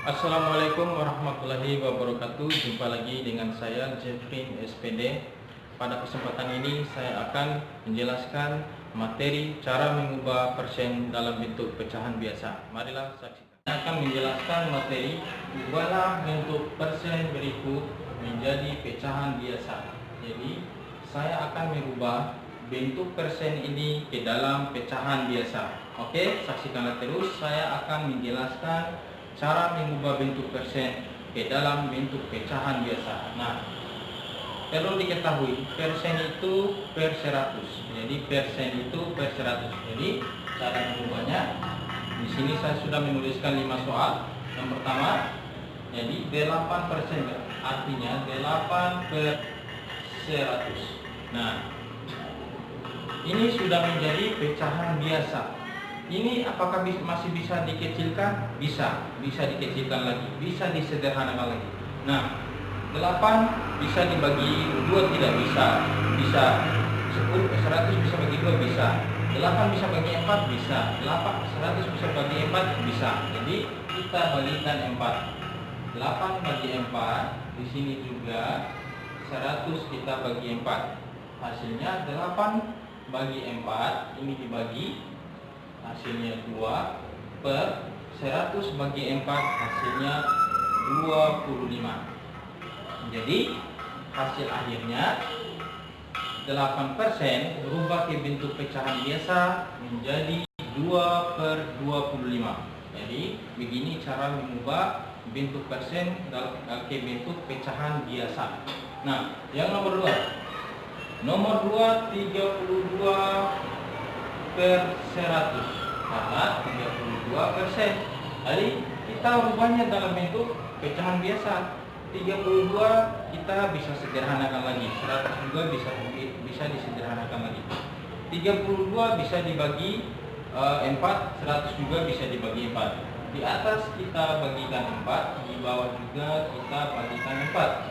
Assalamualaikum warahmatullahi wabarakatuh. Jumpa lagi dengan saya Jeffrey SPD. Pada kesempatan ini saya akan menjelaskan materi cara mengubah persen dalam bentuk pecahan biasa. Marilah saksikan. Saya akan menjelaskan materi ubahlah bentuk persen berikut menjadi pecahan biasa. Jadi saya akan mengubah bentuk persen ini ke dalam pecahan biasa. Oke, saksikanlah terus. Saya akan menjelaskan cara mengubah bentuk persen ke dalam bentuk pecahan biasa. Nah, perlu diketahui persen itu per 100. Jadi persen itu per 100. Jadi cara mengubahnya di sini saya sudah menuliskan 5 soal. Yang pertama, jadi 8%, artinya 8 per 100. Nah, ini sudah menjadi pecahan biasa. Ini apakah masih bisa dikecilkan? Bisa dikecilkan lagi, bisa disederhanakan lagi. Nah, 8 bisa dibagi 2 tidak bisa. Bisa 100 bisa bagi 2 bisa. 8 bisa bagi 4 bisa. 100 bisa bagi 4 bisa. Jadi kita bagikan 4. 8 bagi 4, di sini juga 100 kita bagi 4. Hasilnya 8 bagi 4, ini dibagi, hasilnya 2 per 100 bagi 4, hasilnya 25. Jadi hasil akhirnya 8% berubah ke bentuk pecahan biasa menjadi 2 per 25. Jadi begini cara mengubah bentuk persen ke bentuk pecahan biasa. Nah, yang nomor 2, 32 per 100, karena 32%. Jadi kita rubahnya dalam bentuk pecahan biasa. 32 kita bisa sederhanakan lagi, 100 juga bisa disederhanakan lagi. 32 bisa dibagi 4, 100 juga bisa dibagi 4. Di atas kita bagikan 4, di bawah juga kita bagikan 4.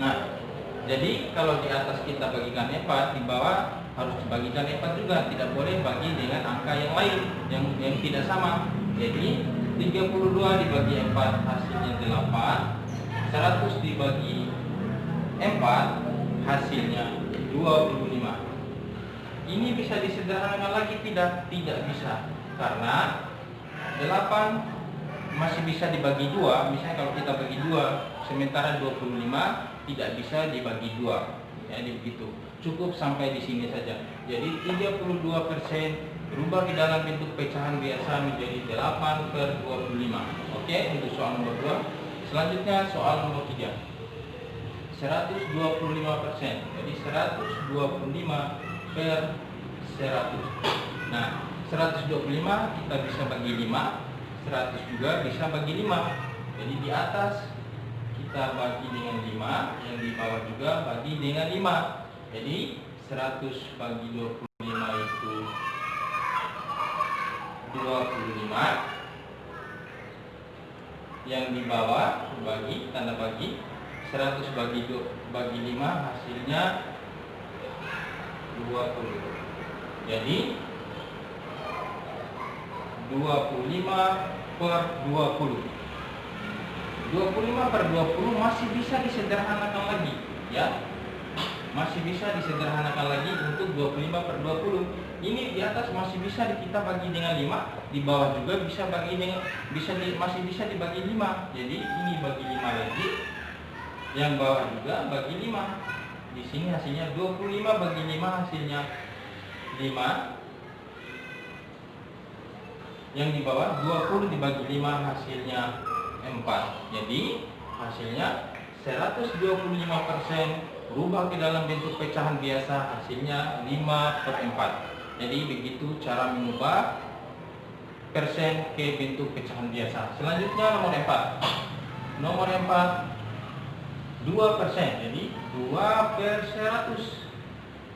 Nah, jadi kalau di atas kita bagikan 4, di bawah harus dibagikan 4 juga. Tidak boleh bagi dengan angka yang lain yang tidak sama. Jadi 32 dibagi 4 hasilnya 8. 100 dibagi 4 hasilnya 25. Ini bisa disederhanakan lagi? Tidak bisa. Karena 8 masih bisa dibagi 2. Misalnya kalau kita bagi 2, sementara 25 tidak bisa dibagi 2. Jadi begitu. Cukup sampai di sini saja. Jadi 32% berubah di dalam bentuk pecahan biasa menjadi 8 per 25. Oke, untuk soal nomor 2. Selanjutnya soal nomor 3. 125%. Jadi 125 per 100. Nah, 125 kita bisa bagi 5, 100 juga bisa bagi 5. Jadi di atas kita bagi dengan 5, yang di bawah juga bagi dengan 5. Jadi 100 bagi 25 itu 25. Yang di bawah bagi, tanda bagi, 100 bagi 5 hasilnya 20. Jadi 25 per 20. 25 per 20 masih bisa disederhanakan lagi, ya. Masih bisa disederhanakan lagi untuk 25 per 20. Ini di atas masih bisa kita bagi dengan 5, di bawah juga bisa bagi dengan masih bisa dibagi 5. Jadi ini bagi 5 lagi, yang bawah juga bagi 5. Di sini hasilnya 25 bagi 5 hasilnya 5. Yang di bawah 20 dibagi 5 hasilnya 4. Jadi hasilnya 125% berubah ke dalam bentuk pecahan biasa, hasilnya 5 per 4. Jadi begitu cara mengubah persen ke bentuk pecahan biasa. Selanjutnya nomor 4. Nomor 4, 2%. Jadi 2 per 100.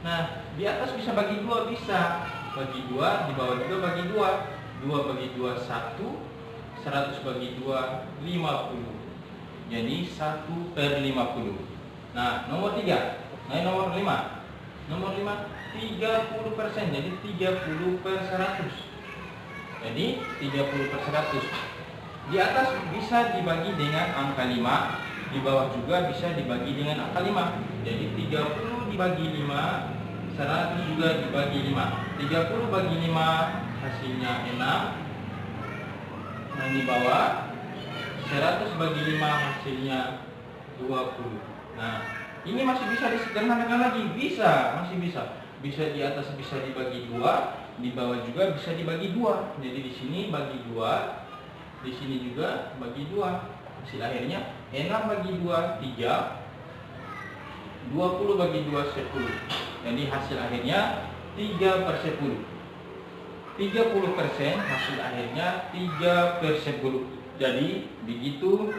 Nah, di atas bisa bagi 2, bisa. Bagi 2, di bawah juga bagi 2. 2 bagi 2, 1. 100 bagi 2, 50. Jadi 1 per 50. Nah, nomor 3. Nomor 5. Nomor 5, 30%. Jadi 30 per 100. Jadi 30 per 100. Di atas bisa dibagi dengan angka 5, di bawah juga bisa dibagi dengan angka 5. Jadi 30 dibagi 5, 100 juga dibagi 5. 30 bagi 5 hasilnya 6. Dan di bawah 100 bagi 5 hasilnya 20. Nah, ini masih bisa disederhanakan lagi, masih bisa. Bisa di atas bisa dibagi 2, di bawah juga bisa dibagi 2. Jadi di sini bagi 2, di sini juga bagi 2. Hasil akhirnya 6 bagi 2 3, 20 bagi 2 10. Jadi hasil akhirnya 3/10. 30% hasil akhirnya 3/10. Jadi begitu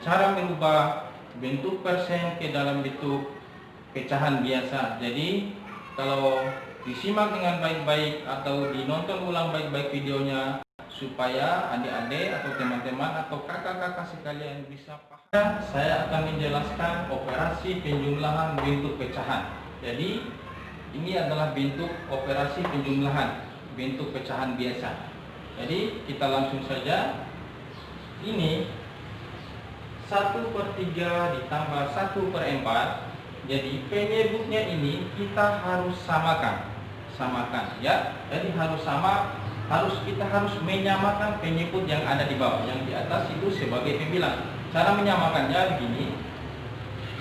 cara mengubah bentuk persen ke dalam bentuk pecahan biasa. Jadi kalau disimak dengan baik-baik atau dinonton ulang baik-baik videonya, supaya adik-adik atau teman-teman atau kakak-kakak sekalian bisa paham, saya akan menjelaskan operasi penjumlahan bentuk pecahan. Jadi ini adalah bentuk operasi penjumlahan bentuk pecahan biasa. Jadi kita langsung saja. Ini 1/3 ditambah 1/4. Jadi penyebutnya ini kita harus samakan ya. Jadi kita harus menyamakan penyebut yang ada di bawah, yang di atas itu sebagai pembilang. Cara menyamakannya begini: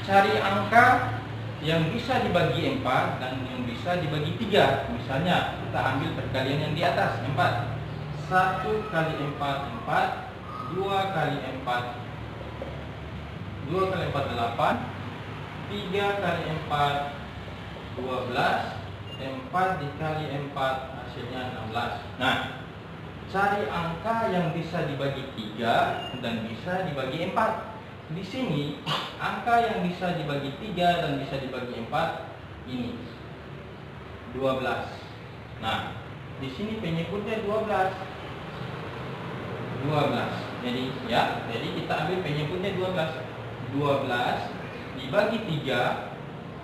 cari angka yang bisa dibagi 4 dan yang bisa dibagi 3. Misalnya kita ambil perkalian yang di atas 4. 1 kali 4 4, 2 kali 4 8, 3 kali 4 12, 4 dikali 4 hasilnya 16. Nah, cari angka yang bisa dibagi 3 dan bisa dibagi 4. Di sini angka yang bisa dibagi 3 dan bisa dibagi 4 ini 12. Nah, di sini penyebutnya 12. Jadi kita ambil penyebutnya 12. 12 dibagi 3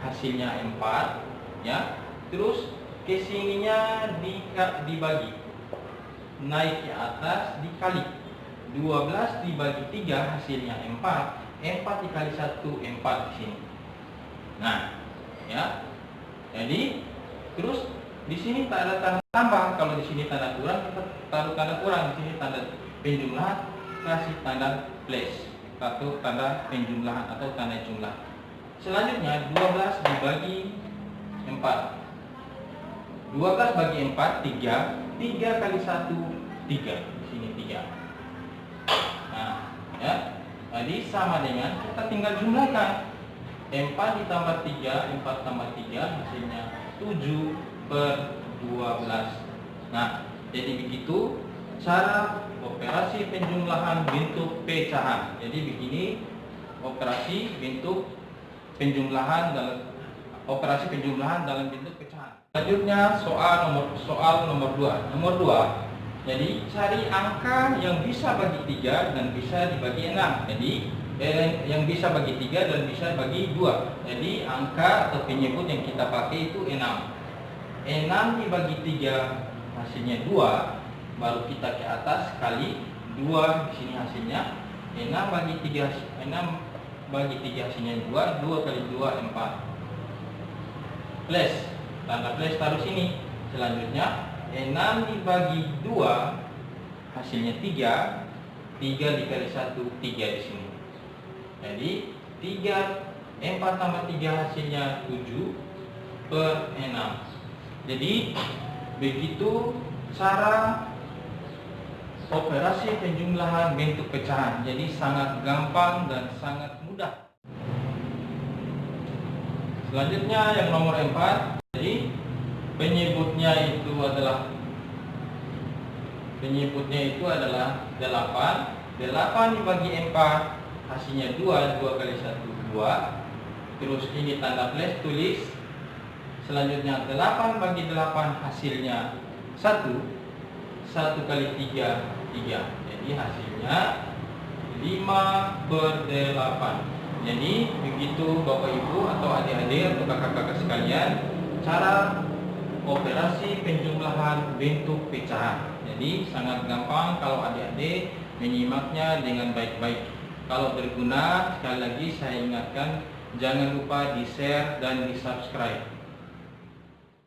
hasilnya 4 ya. Terus ke sininya dibagi, naik ke atas dikali. 12 dibagi 3 hasilnya 4. 4 dikali 1 4 di sini. Nah, ya. Jadi terus di sini tak ada tanda tambah. Kalau di sini tanda kurang, kita taruh tanda kurang. Di sini tanda penjumlahan, kasih tanda plus atau tanda penjumlahan atau tanda jumlah. Selanjutnya 12 dibagi 4. 12 bagi 4 3. 3 kali 1 3. Di sini 3. Nah, ya. Jadi sama dengan kita tinggal jumlahkan. 4 ditambah 3, 4 tambah 3 hasilnya 7/12. Nah, jadi begitu cara operasi penjumlahan bentuk pecahan. Jadi begini operasi bentuk penjumlahan dalam bentuk pecahan. Selanjutnya soal nomor 2. Nomor 2. Jadi cari angka yang bisa bagi 3 dan bisa dibagi 6. Jadi yang bisa bagi 3 dan bisa bagi 2. Jadi angka atau penyebut yang kita pakai itu 6. 6 dibagi 3 hasilnya 2. Baru kita ke atas kali 2, di sini hasilnya 6 bagi 3 hasilnya 2. 2 kali 2 4. Plus, tanda plus taruh sini. Selanjutnya 6 dibagi 2 hasilnya 3. 3 dikali 1 3 di sini. Jadi 4 tambah 3 hasilnya 7/6. Jadi begitu cara operasi penjumlahan bentuk pecahan. Jadi sangat gampang dan sangat mudah. Selanjutnya yang nomor 4. Jadi penyebutnya itu adalah 8. 8 dibagi 4 hasilnya 2. 2 kali 1 2. Terus ini tanda plus tulis. Selanjutnya 8 bagi 8 hasilnya 1. 1 kali 3 3. Jadi hasilnya 5/8. Jadi begitu Bapak Ibu atau adik-adik atau kakak-kakak sekalian cara operasi penjumlahan bentuk pecahan. Jadi sangat gampang kalau adik-adik menyimaknya dengan baik-baik. Kalau berguna, sekali lagi saya ingatkan, jangan lupa di-share dan di-subscribe.